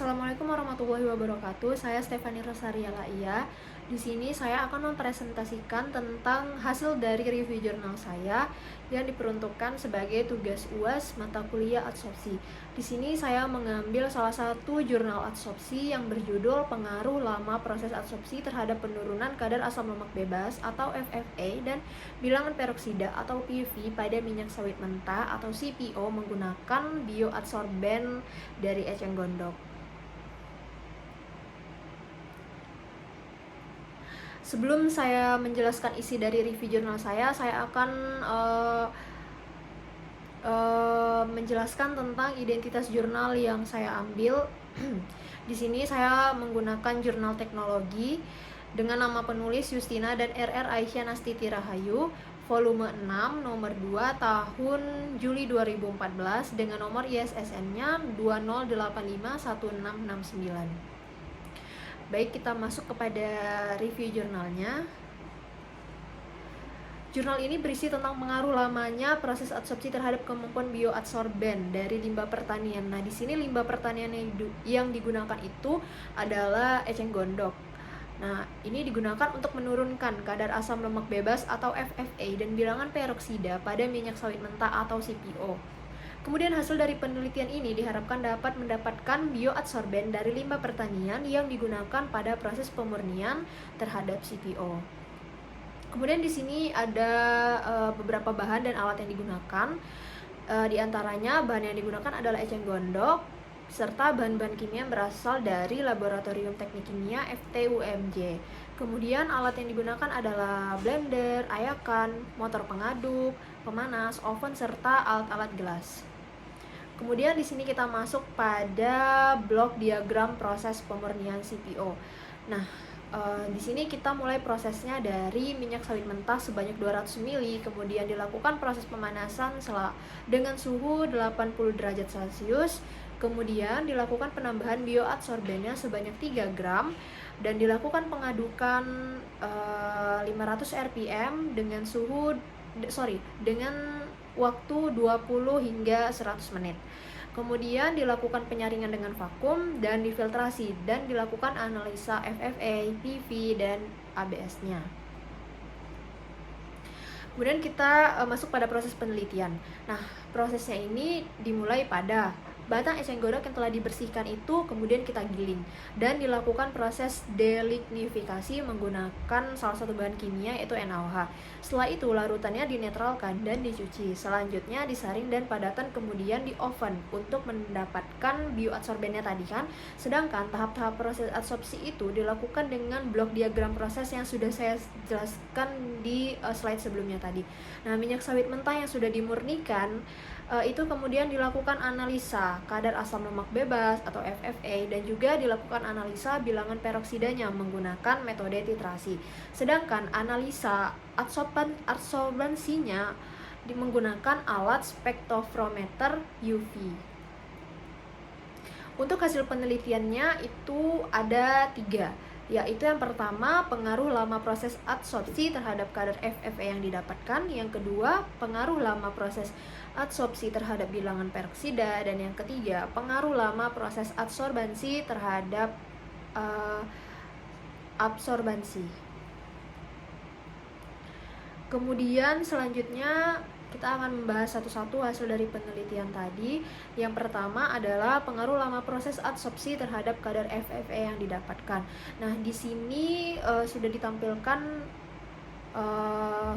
Assalamualaikum warahmatullahi wabarakatuh. Saya Stefani Rosaria Laia. Di sini saya akan mempresentasikan tentang hasil dari review jurnal saya yang diperuntukkan sebagai tugas UAS mata kuliah adsorpsi. Di sini saya mengambil salah satu jurnal adsorpsi yang berjudul Pengaruh Lama Proses Adsorpsi Terhadap Penurunan Kadar Asam Lemak Bebas atau FFA dan Bilangan Peroksida atau PV pada minyak sawit mentah atau CPO menggunakan bioadsorben dari eceng gondok. Sebelum saya menjelaskan isi dari review jurnal saya akan menjelaskan tentang identitas jurnal yang saya ambil. Di sini saya menggunakan jurnal teknologi dengan nama penulis Justina dan RR Aisyah Nastiti Rahayu, volume 6, nomor 2, tahun Juli 2014 dengan nomor ISSN-nya 20851669. Baik, kita masuk kepada review jurnalnya. Jurnal ini berisi tentang pengaruh lamanya proses adsorpsi terhadap kemampuan bioadsorben dari limbah pertanian. Nah, di sini limbah pertanian yang digunakan itu adalah eceng gondok. Nah, ini digunakan untuk menurunkan kadar asam lemak bebas atau FFA dan bilangan peroksida pada minyak sawit mentah atau CPO. Kemudian hasil dari penelitian ini diharapkan dapat mendapatkan bioadsorben dari limbah pertanian yang digunakan pada proses pemurnian terhadap CPO. Kemudian di sini ada beberapa bahan dan alat yang digunakan. Di antaranya bahan yang digunakan adalah eceng gondok serta bahan-bahan kimia yang berasal dari Laboratorium Teknik Kimia FTUMJ. Kemudian alat yang digunakan adalah blender, ayakan, motor pengaduk, pemanas, oven serta alat-alat gelas. Kemudian di sini kita masuk pada blok diagram proses pemurnian CPO. Nah, di sini kita mulai prosesnya dari minyak sawit mentah sebanyak 200 ml, kemudian dilakukan proses pemanasan dengan suhu 80 derajat Celcius, kemudian dilakukan penambahan bioadsorbennya sebanyak 3 gram, dan dilakukan pengadukan 500 rpm dengan waktu 20 hingga 100 menit. Kemudian dilakukan penyaringan dengan vakum dan difiltrasi dan dilakukan analisa FFA, PV, dan ABS-nya. Kemudian kita masuk pada proses penelitian. Nah, prosesnya ini dimulai pada batang eceng gondok yang telah dibersihkan itu kemudian kita giling dan dilakukan proses delignifikasi menggunakan salah satu bahan kimia yaitu NaOH. Setelah itu larutannya dinetralkan dan dicuci. Selanjutnya disaring dan padatan kemudian di oven untuk mendapatkan bioadsorbennya tadi kan. Sedangkan tahap-tahap proses adsorpsi itu dilakukan dengan blok diagram proses yang sudah saya jelaskan di slide sebelumnya tadi. Nah, minyak sawit mentah yang sudah dimurnikan itu kemudian dilakukan analisa kadar asam lemak bebas atau FFA dan juga dilakukan analisa bilangan peroksidanya menggunakan metode titrasi. Sedangkan analisa adsorbensinya menggunakan alat spektrometer UV. Untuk hasil penelitiannya itu ada 3, yaitu yang pertama pengaruh lama proses adsorpsi terhadap kadar FFA yang didapatkan, yang kedua pengaruh lama proses adsorpsi terhadap bilangan peroksida, dan yang ketiga pengaruh lama proses adsorbensi terhadap absorbensi. Kemudian selanjutnya kita akan membahas satu-satu hasil dari penelitian tadi. Yang pertama adalah pengaruh lama proses adsorpsi terhadap kadar FFA yang didapatkan. Nah, di sini sudah ditampilkan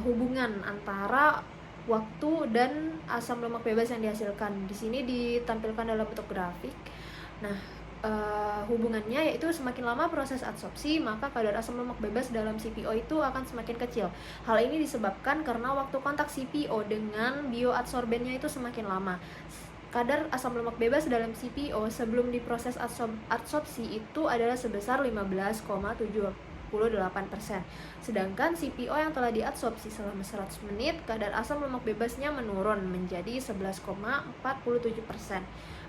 hubungan antara waktu dan asam lemak bebas yang dihasilkan. Di sini ditampilkan dalam bentuk grafik. Nah, hubungannya yaitu semakin lama proses adsorpsi maka kadar asam lemak bebas dalam CPO itu akan semakin kecil. Hal ini disebabkan karena waktu kontak CPO dengan bioadsorbennya itu semakin lama. Kadar asam lemak bebas dalam CPO sebelum diproses adsorpsi itu adalah sebesar 15,78%. Sedangkan CPO yang telah diadsorpsi selama 100 menit, kadar asam lemak bebasnya menurun menjadi 11,47%.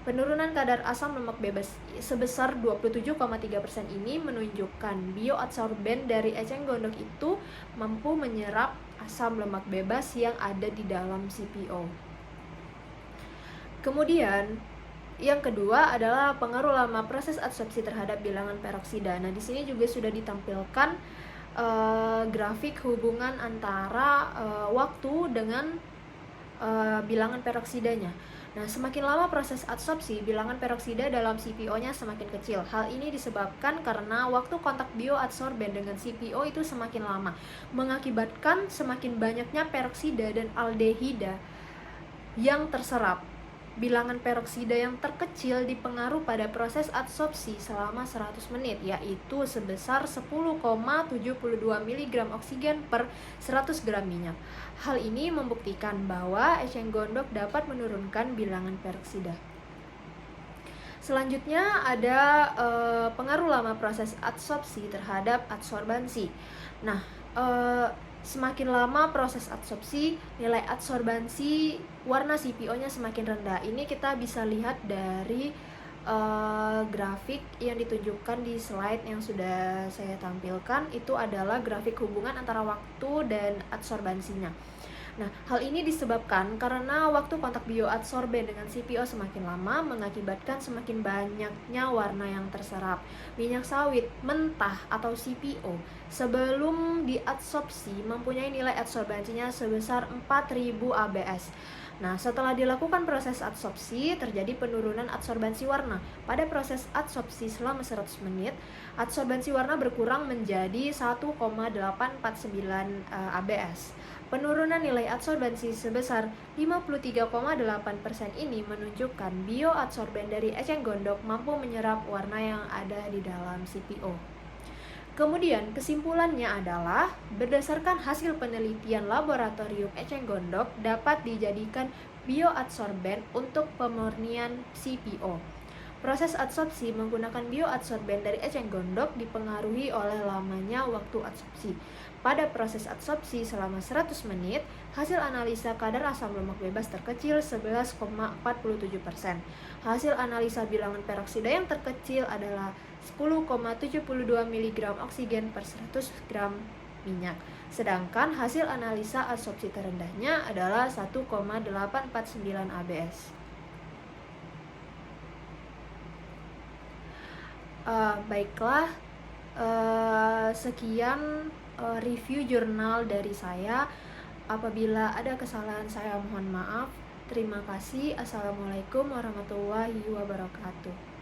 Penurunan kadar asam lemak bebas sebesar 27,3% ini menunjukkan bioadsorben dari eceng gondok itu mampu menyerap asam lemak bebas yang ada di dalam CPO. Kemudian Yang kedua adalah pengaruh lama proses adsorpsi terhadap bilangan peroksida. Nah, di sini juga sudah ditampilkan grafik hubungan antara waktu dengan bilangan peroksidanya. Nah, semakin lama proses adsorpsi, bilangan peroksida dalam CPO-nya semakin kecil. Hal ini disebabkan karena waktu kontak bioadsorben dengan CPO itu semakin lama, mengakibatkan semakin banyaknya peroksida dan aldehida yang terserap. Bilangan peroksida yang terkecil dipengaruhi pada proses adsorpsi selama 100 menit, yaitu sebesar 10,72 mg oksigen per 100 gram minyak. Hal ini membuktikan bahwa eceng gondok dapat menurunkan bilangan peroksida. Selanjutnya ada pengaruh lama proses adsorpsi terhadap adsorbansi. Nah, semakin lama proses adsorpsi, nilai adsorbansi warna CPO-nya semakin rendah. Ini kita bisa lihat dari grafik yang ditunjukkan di slide yang sudah saya tampilkan. Itu adalah grafik hubungan antara waktu dan adsorbansinya. Nah, hal ini disebabkan karena waktu kontak bioadsorben dengan CPO semakin lama mengakibatkan semakin banyaknya warna yang terserap. Minyak sawit mentah atau CPO sebelum diadsorpsi mempunyai nilai adsorbansinya sebesar 4000 ABS. Nah, setelah dilakukan proses adsorpsi, terjadi penurunan adsorbansi warna. Pada proses adsorpsi selama 100 menit, adsorbansi warna berkurang menjadi 1,849 ABS. Penurunan nilai adsorbansi sebesar 53,8% ini menunjukkan bioadsorben dari eceng gondok mampu menyerap warna yang ada di dalam CPO. Kemudian kesimpulannya adalah berdasarkan hasil penelitian laboratorium eceng gondok dapat dijadikan bioadsorben untuk pemurnian CPO. Proses adsorpsi menggunakan bioadsorben dari eceng gondok dipengaruhi oleh lamanya waktu adsorpsi. Pada proses adsorpsi selama 100 menit, hasil analisa kadar asam lemak bebas terkecil 11,47%. Hasil analisa bilangan peroksida yang terkecil adalah 10,72 mg oksigen per 100 gram minyak. Sedangkan hasil analisa adsorpsi terendahnya adalah 1,849 ABS. Baiklah, sekian review jurnal dari saya. Apabila ada kesalahan saya mohon maaf. Terima kasih. Assalamualaikum warahmatullahi wabarakatuh.